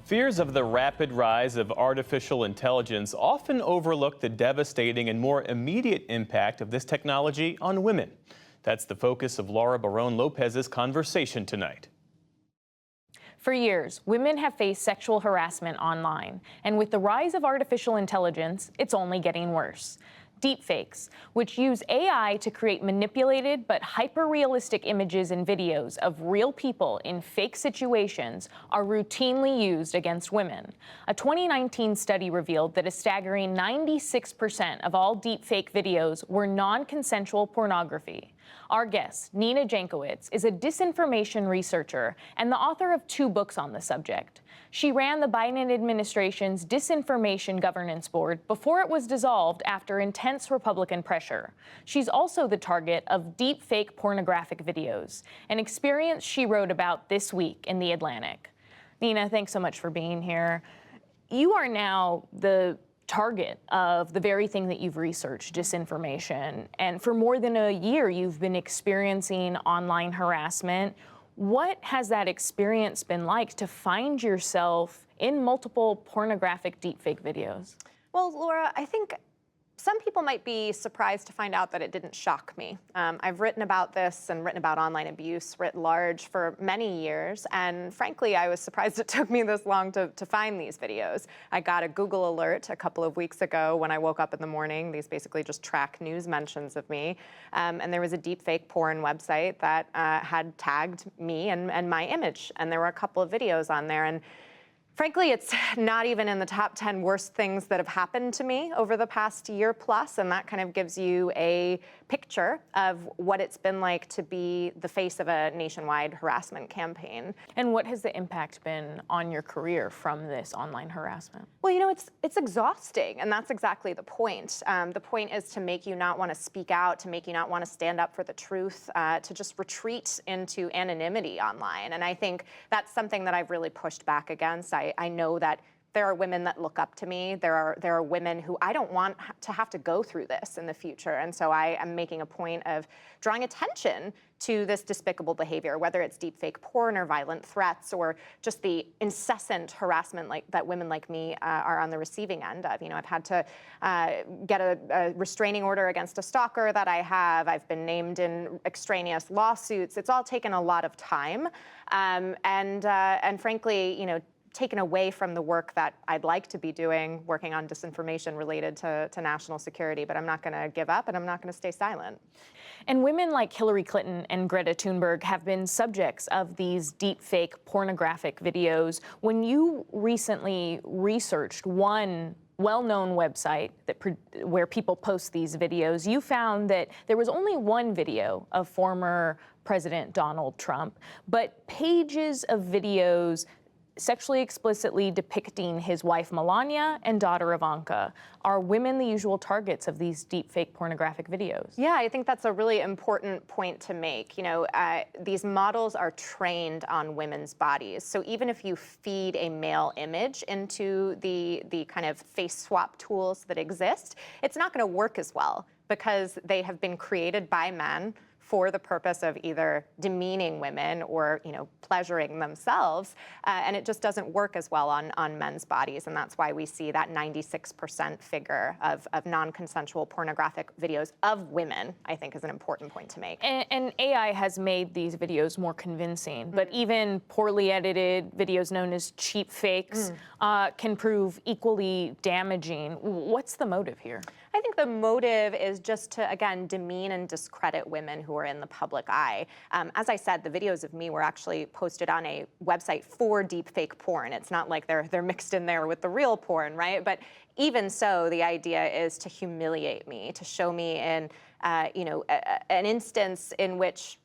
Fears of the rapid rise of artificial intelligence often overlook the devastating and more immediate impact of this technology on women. That's the focus of Laura Barone Lopez's conversation tonight. For years, women have faced sexual harassment online, and with the rise of artificial intelligence, it's only getting worse. Deepfakes, which use AI to create manipulated but hyper-realistic images and videos of real people in fake situations, are routinely used against women. A 2019 study revealed that a staggering 96% of all deepfake videos were non-consensual pornography. Our guest, Nina Jankowicz, is a disinformation researcher and the author of 2 books on the subject. She ran the Biden administration's Disinformation Governance Board before it was dissolved after intense Republican pressure. She's also the target of deepfake pornographic videos, an experience she wrote about this week in The Atlantic. Nina, thanks so much for being here. You are now the target of the very thing that you've researched, disinformation, and for more than a year you've been experiencing online harassment. What has that experience been like to find yourself in multiple pornographic deepfake videos? Well, Laura, I think some people might be surprised to find out that it didn't shock me. I've written about this and written about online abuse writ large for many years, and frankly, I was surprised it took me this long to find these videos. I got a Google alert a couple of weeks ago when I woke up in the morning. These basically just track news mentions of me, and there was a deepfake porn website that had tagged me and my image, and there were a couple of videos on there. And frankly, it's not even in the top 10 worst things that have happened to me over the past year plus, and that kind of gives you a picture of what it's been like to be the face of a nationwide harassment campaign. And what has the impact been on your career from this online harassment? Well, you know, it's exhausting, and that's exactly the point. The point is to make you not want to speak out, to make you not want to stand up for the truth, to just retreat into anonymity online. And I think that's something that I've really pushed back against. I know that there are women that look up to me. There are women who I don't want to have to go through this in the future. And so I am making a point of drawing attention to this despicable behavior, whether it's deepfake porn or violent threats or just the incessant harassment that women like me are on the receiving end of. You know, I've had to get a restraining order against a stalker that I have. I've been named in extraneous lawsuits. It's all taken a lot of time. And frankly, you know, taken away from the work that I'd like to be doing, working on disinformation related to national security. But I'm not going to give up, and I'm not going to stay silent. And women like Hillary Clinton and Greta Thunberg have been subjects of these deepfake pornographic videos. When you recently researched one well-known website where people post these videos, you found that there was only one video of former President Donald Trump, but pages of videos sexually explicitly depicting his wife Melania and daughter Ivanka. Are women the usual targets of these deepfake pornographic videos? Yeah, I think that's a really important point to make. You know, these models are trained on women's bodies. So even if you feed a male image into the kind of face swap tools that exist, it's not going to work as well because they have been created by men for the purpose of either demeaning women or, you know, pleasuring themselves, and it just doesn't work as well on men's bodies, and that's why we see that 96% figure of non-consensual pornographic videos of women. I think is an important point to make. And AI has made these videos more convincing, but even poorly edited videos known as cheap fakes can prove equally damaging. What's the motive here? I think the motive is just to, again, demean and discredit women who are in the public eye. As I said, the videos of me were actually posted on a website for deepfake porn. It's not like they're mixed in there with the real porn, right? But even so, the idea is to humiliate me, to show me in, you know, an instance in which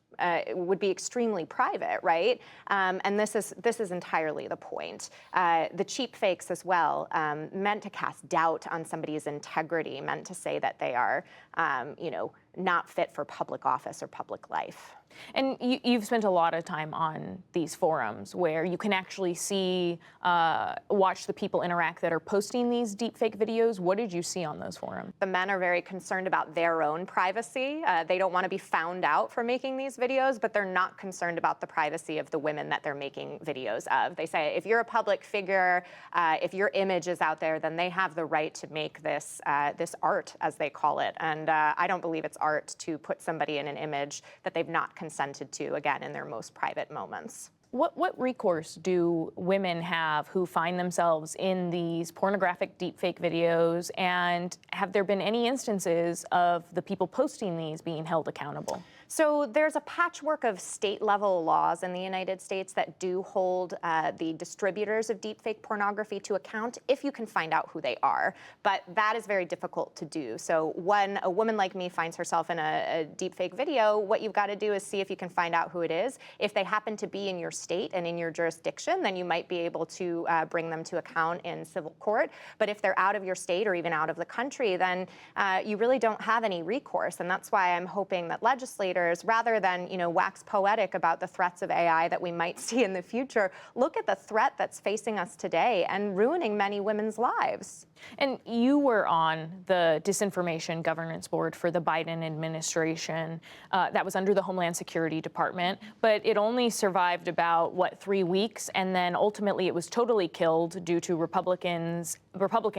would be extremely private, right? And this is entirely the point. The cheap fakes as well, meant to cast doubt on somebody's integrity, meant to say that they are, you know, not fit for public office or public life. And you've spent a lot of time on these forums where you can actually see, watch the people interact that are posting these deepfake videos. What did you see on those forums? The men are very concerned about their own privacy. They don't want to be found out for making these videos, but they're not concerned about the privacy of the women that they're making videos of. They say if you're a public figure, if your image is out there, then they have the right to make this this art, as they call it. And I don't believe it's art to put somebody in an image that they've not consented to, again, in their most private moments. What recourse do women have who find themselves in these pornographic deepfake videos, and have there been any instances of the people posting these being held accountable? So there's a patchwork of state-level laws in the United States that do hold the distributors of deepfake pornography to account if you can find out who they are. But that is very difficult to do. So when a woman like me finds herself in a deepfake video, what you've got to do is see if you can find out who it is. If they happen to be in your state and in your jurisdiction, then you might be able to bring them to account in civil court. But if they're out of your state or even out of the country, then you really don't have any recourse. And that's why I'm hoping that legislators, rather than wax poetic about the threats of AI that we might see in the future, look at the threat that's facing us today and ruining many women's lives. And you were on the Disinformation Governance Board for the Biden administration. That was under the Homeland Security Department, but it only survived about, 3 weeks, and then ultimately it was totally killed due to Republican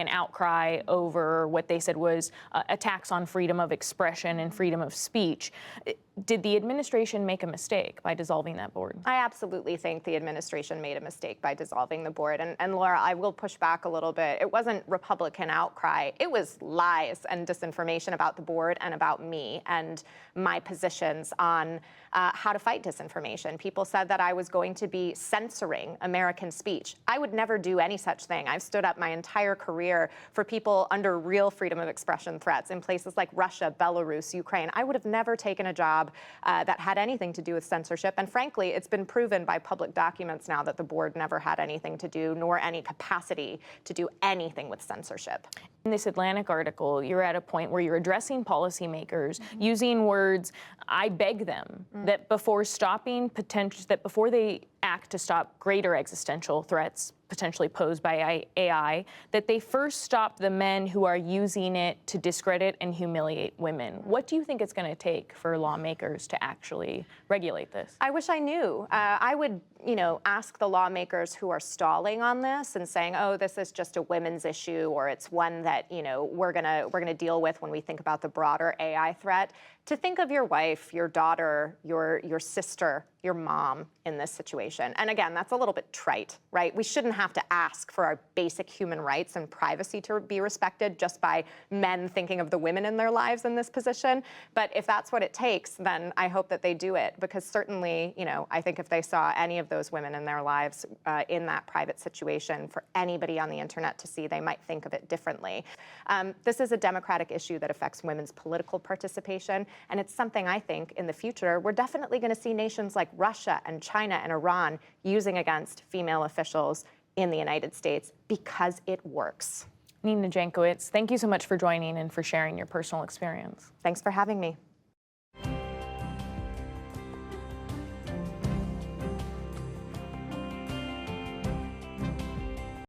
outcry over what they said was attacks on freedom of expression and freedom of speech. Did the administration make a mistake by dissolving that board? I absolutely think the administration made a mistake by dissolving the board. And Laura, I will push back a little bit. It wasn't Republican outcry. It was lies and disinformation about the board and about me and my positions on how to fight disinformation. People said that I was going to be censoring American speech. I would never do any such thing. I've stood up my entire career for people under real freedom of expression threats in places like Russia, Belarus, Ukraine. I would have never taken a job that had anything to do with censorship. And frankly, it's been proven by public documents now that the board never had anything to do, nor any capacity to do anything with censorship. In this Atlantic article, you're at a point where you're addressing policymakers using words, I beg them, that before they act to stop greater existential threats potentially posed by AI, that they first stop the men who are using it to discredit and humiliate women. What do you think it's going to take for lawmakers to actually regulate this? I wish I knew. I would, ask the lawmakers who are stalling on this and saying, oh, this is just a women's issue, or it's one that, we're gonna deal with when we think about the broader AI threat, to think of your wife, your daughter, your sister, your mom in this situation. And again, that's a little bit trite, right? We shouldn't have to ask for our basic human rights and privacy to be respected just by men thinking of the women in their lives in this position. But if that's what it takes, then I hope that they do it, because certainly, I think if they saw any of those women in their lives in that private situation for anybody on the internet to see, they might think of it differently. This is a democratic issue that affects women's political participation, and it's something I think in the future we're definitely going to see nations like Russia and China and Iran using against female officials in the United States because it works. Nina Jankowicz, thank you so much for joining and for sharing your personal experience. Thanks for having me.